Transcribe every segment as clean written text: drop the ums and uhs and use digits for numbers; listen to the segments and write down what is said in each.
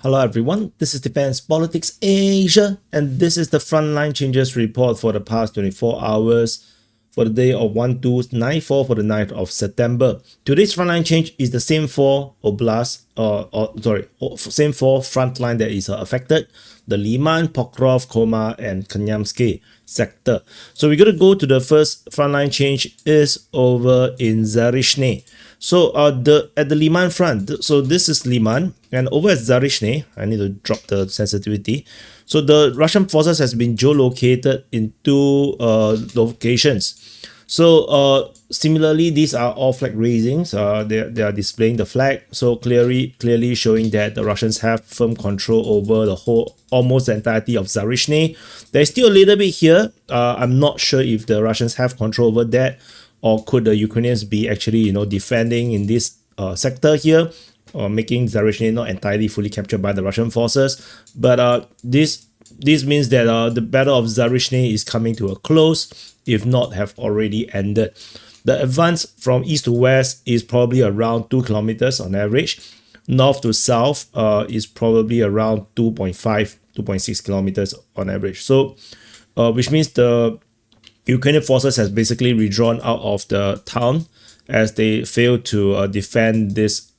Hello everyone, this is Defense Politics Asia, and this is the frontline changes report for the past 24 hours for the day of 1294 for the 9th of September. Today's frontline change is the same four same four frontline that is affected: the Lyman, Pokrovsk, Koma, and Kamyanske sector. So we're going to go to the first frontline change is over in Zaporizhzhia. So at the Lyman front, so this is Lyman, and over at Zaporizhzhia, I need to drop the sensitivity. So the Russian forces has been geolocated in two locations. So similarly, these are all flag raisings. They are displaying the flag, so clearly showing that the Russians have firm control over the whole, almost the entirety of Zaporizhzhia. There's still a little bit here. I'm not sure if the Russians have control over that, or could the Ukrainians be actually defending in this sector here, or making Zaporizhzhia not entirely fully captured by the Russian forces. But this means that the Battle of Zaporizhzhia is coming to a close, if not have already ended. The advance from east to west is probably around 2 kilometers on average. North to south is probably around 2.6 kilometers on average. So which means the Ukrainian forces has basically withdrawn out of the town as they failed to defend this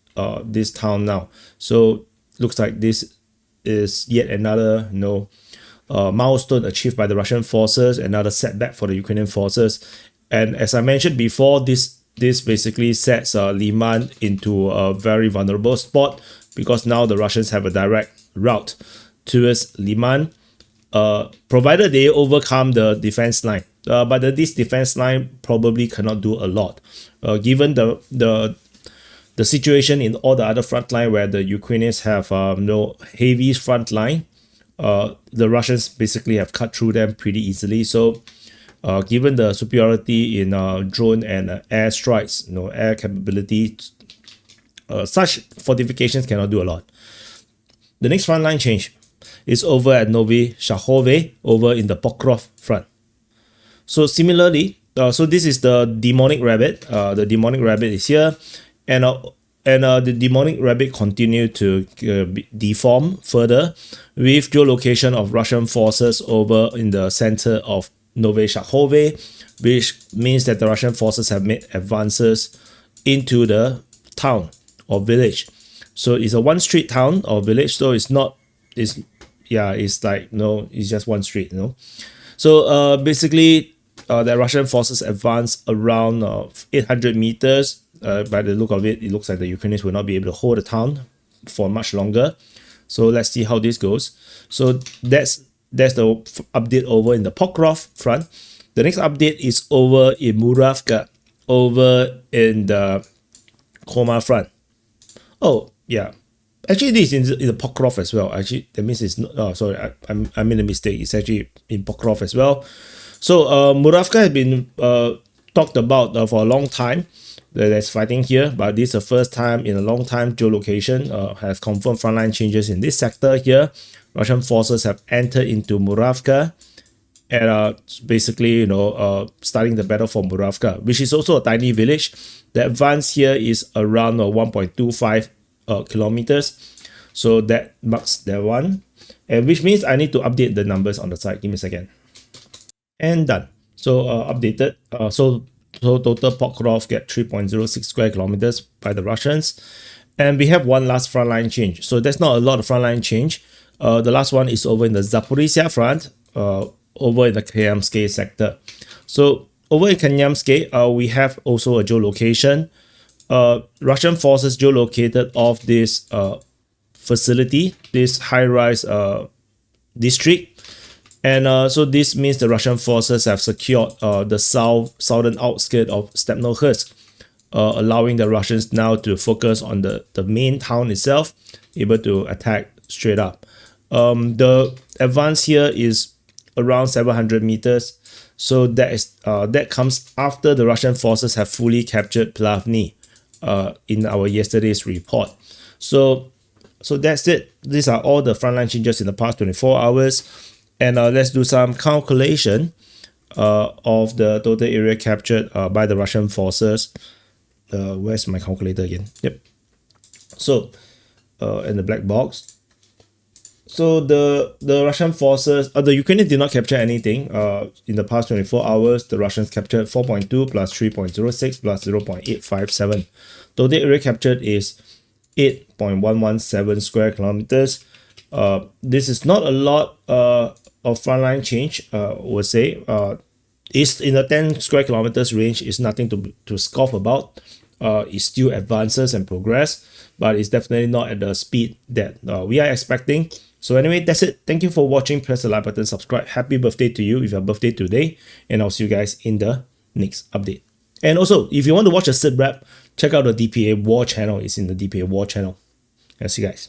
town now. So looks like this is yet another milestone achieved by the Russian forces, another setback for the Ukrainian forces. And as I mentioned before, this basically sets Lyman into a very vulnerable spot, because now the Russians have a direct route towards Lyman, provided they overcome the defense line. But this defense line probably cannot do a lot, given the situation in all the other front line where the Ukrainians have no heavy front line. The Russians basically have cut through them pretty easily. So given the superiority in drone and air strikes, air capability, such fortifications cannot do a lot. The next frontline change is over at Novi Shakhove, over in the Pokrovsk front. So similarly, so this is the demonic rabbit. The demonic rabbit is here, and the demonic rabbit continue to deform further with geolocation of Russian forces over in the center of Novi Shakhove, which means that the Russian forces have made advances into the town or village. So it's a one street town or village, so it's just one street, So basically, the Russian forces advance around 800 meters. By the look of it, it looks like the Ukrainians will not be able to hold the town for much longer. So let's see how this goes. So that's the update over in the Pokrovsk front. The next update is over in Muravka, over in the Koma front. Oh yeah, actually this is in the Pokrovsk as well. Actually, that means it's not. Oh, sorry, I made a mistake. It's actually in Pokrovsk as well. So Muravka has been talked about for a long time. There's fighting here, but this is the first time in a long time geolocation has confirmed frontline changes in this sector here. Russian forces have entered into Muravka and basically starting the battle for Muravka, which is also a tiny village. The advance here is around 1.25 kilometers. So that marks that one, and which means I need to update the numbers on the side. Give me a second. And done. So updated. So total Pokrovsk get 3.06 square kilometers by the Russians. And we have one last frontline change. So there's not a lot of frontline change. The last one is over in the Zaporizhzhia front, over in the Kamyanske sector. So over in Kamyanske, we have also a geolocation. Russian forces geolocated off this facility, this high-rise district. And so this means the Russian forces have secured the southern outskirts of Stepnohursk, allowing the Russians now to focus on the main town itself, able to attack straight up. The advance here is around 700 meters. So that comes after the Russian forces have fully captured Plavny in our yesterday's report. So that's it. These are all the frontline changes in the past 24 hours. And let's do some calculation of the total area captured by the Russian forces. Where's my calculator again? Yep. So in the black box, So the Russian forces, the Ukrainians did not capture anything. In the past 24 hours, the Russians captured 4.2 plus 3.06 plus 0.857. Total area captured is 8.117 square kilometers. This is not a lot of frontline change, I would say. Is in the 10 square kilometers range is nothing to scoff about. It still advances and progress, but it's definitely not at the speed that we are expecting. So anyway, that's it. Thank you for watching. Press the like button, subscribe. Happy birthday to you if your birthday today, and I'll see you guys in the next update. And also, if you want to watch a sit rep, check out the DPA War channel. It's in the DPA War channel. I'll see you guys.